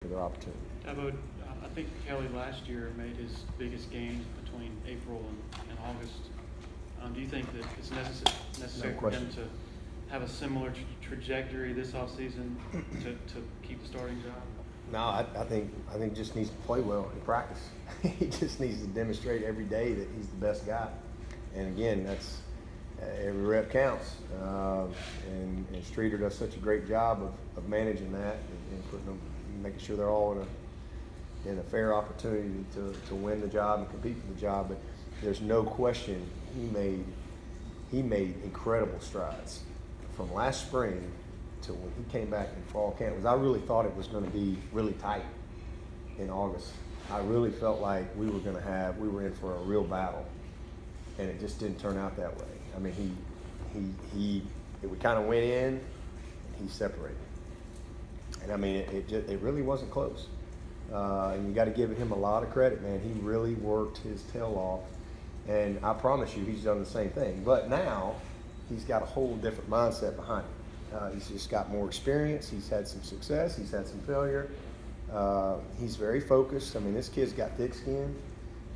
their opportunity. I think Kelly last year made his biggest gains between April and August. Do you think that it's necessary for him to have a similar trajectory this offseason to keep the starting job? No, I think just needs to play well in practice. He just needs to demonstrate every day that he's the best guy. And again, that's every rep counts. And Streeter does such a great job of managing that and putting them, making sure they're all in a fair opportunity to win the job and compete for the job. But there's no question he made incredible strides from last spring to when he came back in fall camp. Because I really thought it was going to be really tight in August. I really felt like we were in for a real battle, and it just didn't turn out that way. I mean, we kind of went in and he separated, and I mean it really wasn't close. And you got to give him a lot of credit, man. He really worked his tail off, and I promise you, he's done the same thing. But now he's got a whole different mindset behind him. He's just got more experience. He's had some success. He's had some failure. He's very focused. I mean, this kid's got thick skin,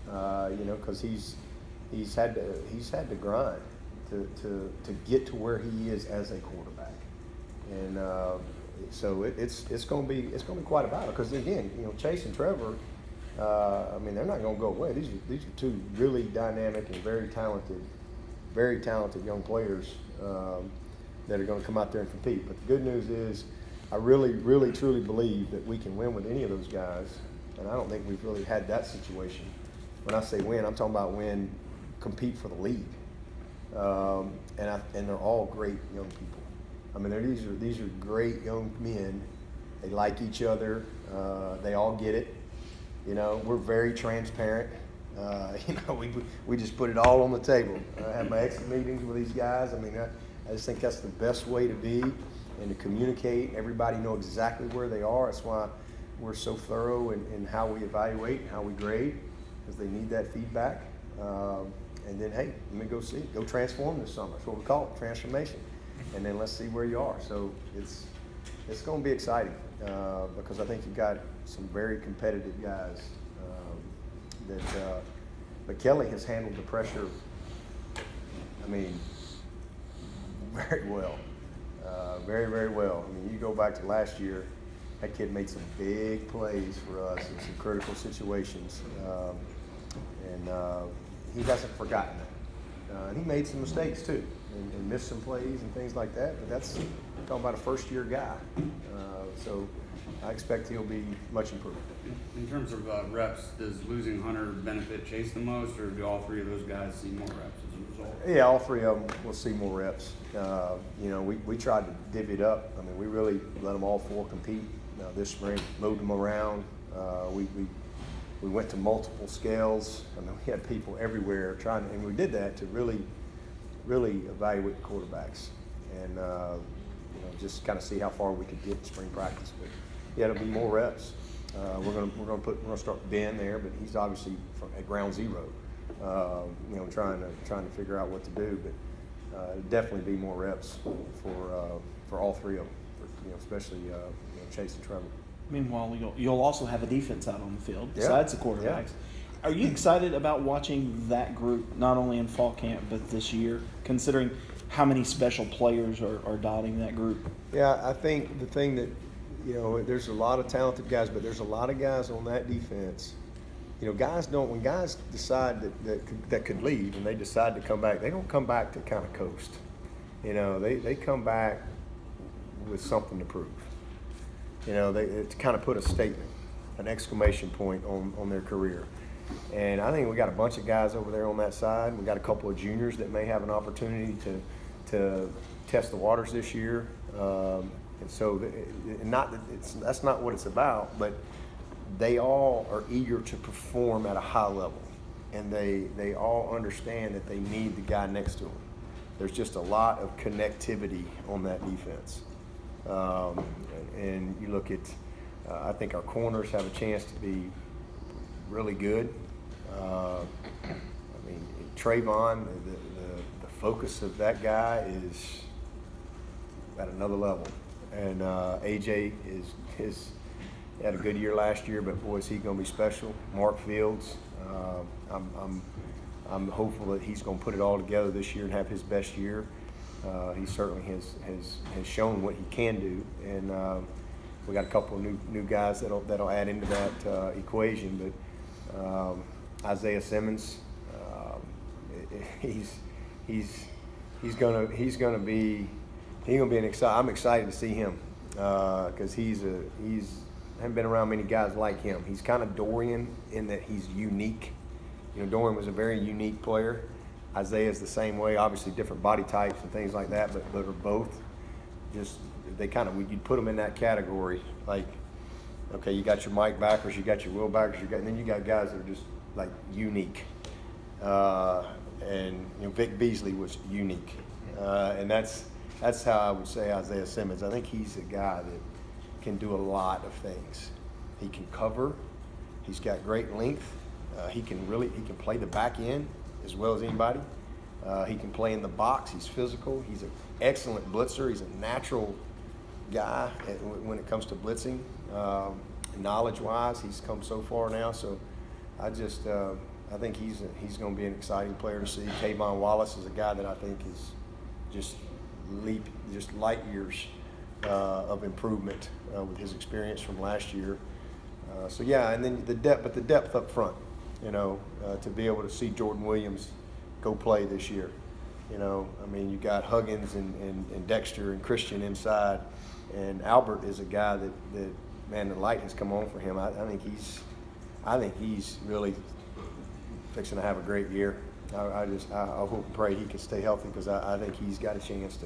because he's had to grind to get to where he is as a quarterback, and so it's going to be quite a battle. Because again, Chase and Trevor, I mean, they're not going to go away. These are two really dynamic and very talented young players that are going to come out there and compete. But the good news is, I really, really, truly believe that we can win with any of those guys, and I don't think we've really had that situation. When I say win, I'm talking about compete for the league, and they're all great young people. I mean, these are great young men. They like each other. They all get it. We're very transparent. We just put it all on the table. I have my exit meetings with these guys. I mean, I just think that's the best way to be and to communicate. Everybody know exactly where they are. That's why we're so thorough in how we evaluate and how we grade, because they need that feedback. And then, hey, let me go transform this summer. That's what we call it, transformation. And then let's see where you are. So it's going to be exciting because I think you've got some very competitive guys. But Kelly has handled the pressure, I mean, very well. Very, very well. I mean, you go back to last year, that kid made some big plays for us in some critical situations. And he hasn't forgotten that. And he made some mistakes too, and missed some plays and things like that. But that's talking about a first-year guy. So I expect he'll be much improved. In terms of reps, does losing Hunter benefit Chase the most, or do all three of those guys see more reps as a result? Yeah, all three of them will see more reps. We tried to divvy it up. I mean, we really let them all four compete this spring, moved them around. We went to multiple scales. I mean, we had people everywhere and we did that to really, really evaluate the quarterbacks and just kind of see how far we could get in spring practice. But yeah, it'll be more reps. We're gonna start Ben there, but he's obviously at ground zero. Trying to figure out what to do, but definitely be more reps for all three of them, especially Chase and Trevor. Meanwhile, you'll also have a defense out on the field besides the quarterbacks. Yeah. Are you excited about watching that group not only in fall camp but this year, considering how many special players are dotting that group? Yeah, I think the thing that there's a lot of talented guys, but there's a lot of guys on that defense. When guys decide that could leave and they decide to come back, they don't come back to kind of coast. They come back with something to prove. They kind of put a statement, an exclamation point on their career. And I think we got a bunch of guys over there on that side. We got a couple of juniors that may have an opportunity to test the waters this year. And so, that's not what it's about, but they all are eager to perform at a high level, and they all understand that they need the guy next to them. There's just a lot of connectivity on that defense. And you look at, I think our corners have a chance to be really good. Trayvon, the focus of that guy is at another level. And AJ had a good year last year, but boy, is he going to be special. Mark Fields, I'm hopeful that he's going to put it all together this year and have his best year. He certainly has shown what he can do, and we got a couple of new guys that'll add into that equation. But Isaiah Simmons, he's gonna be an exciting. I'm excited to see him because he's haven't been around many guys like him. He's kind of Dorian in that he's unique. You know, Dorian was a very unique player. Isaiah's the same way. Obviously, different body types and things like that, but are both just you'd put them in that category. Like, okay, you got your Mike backers, you got your Will backers, and then you got guys that are just like unique. And you know, Vic Beasley was unique, and that's how I would say Isaiah Simmons. I think he's a guy that can do a lot of things. He can cover. He's got great length. He can play the back end as well as anybody. He can play in the box. He's physical. He's an excellent blitzer. He's a natural guy when it comes to blitzing. Knowledge-wise, he's come so far now. So I think he's going to be an exciting player to see. Kayvon Wallace is a guy that I think is just light years of improvement with his experience from last year. So yeah, and then the depth up front. You know, to be able to see Jordan Williams go play this year. You know, I mean, you got Huggins and Dexter and Christian inside, and Albert is a guy that man, the light has come on for him. I think he's really fixing to have a great year. I hope and pray he can stay healthy because I think he's got a chance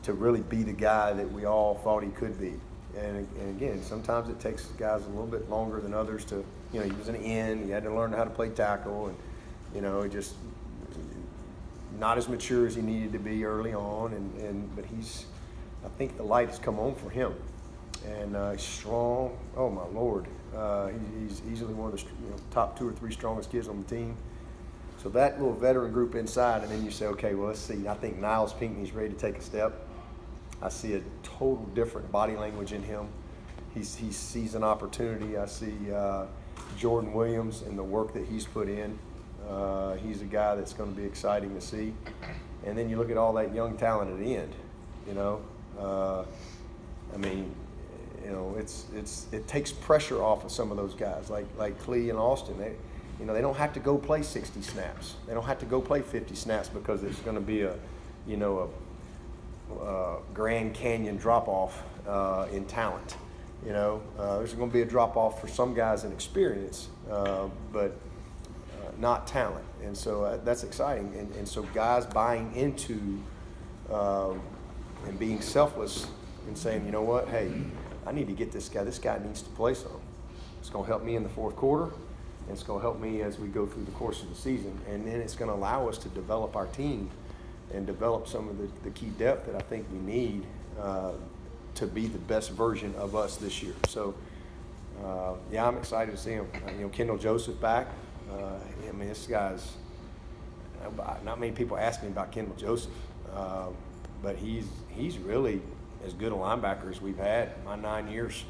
to really be the guy that we all thought he could be. And again, sometimes it takes guys a little bit longer than others to, you know, he was an end, he had to learn how to play tackle, and, you know, just not as mature as he needed to be early on, but I think the light has come on for him. And he's strong, oh my Lord. He's easily one of the top 2 or 3 strongest kids on the team. So that little veteran group inside, and then you say, okay, well, let's see. I think Niles Pinckney's ready to take a step. I see a total different body language in him. He sees an opportunity. I see Jordan Williams and the work that he's put in. He's a guy that's going to be exciting to see. And then you look at all that young talent at the end. You know, I mean, you know, it takes pressure off of some of those guys like Clee and Austin. They don't have to go play 60 snaps. They don't have to go play 50 snaps because there's going to be a Grand Canyon drop-off in talent. You know, there's going to be a drop-off for some guys in experience, but not talent. And so that's exciting. And so guys buying into and being selfless and saying, you know what, hey, I need to get this guy. This guy needs to play some. It's going to help me in the fourth quarter, and it's going to help me as we go through the course of the season. And then it's going to allow us to develop our team and develop some of the key depth that I think we need to be the best version of us this year. So, yeah, I'm excited to see him. Kendall Joseph back. I mean, this guy's not many people ask me about Kendall Joseph, but he's really as good a linebacker as we've had in my 9 years.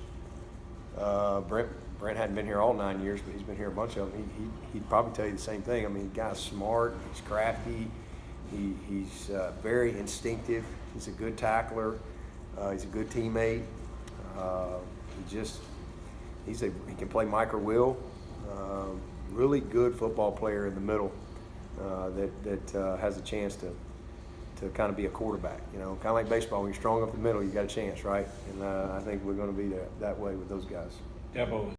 Brent hadn't been here all 9 years, but he's been here a bunch of them. He'd probably tell you the same thing. I mean, the guy's smart, he's crafty, he's very instinctive, he's a good tackler, he's a good teammate. He can play Mike or Will. Really good football player in the middle that has a chance to kind of be a quarterback. You know, kind of like baseball. When you're strong up the middle, you got a chance, right? And I think we're going to be that way with those guys. Dabo.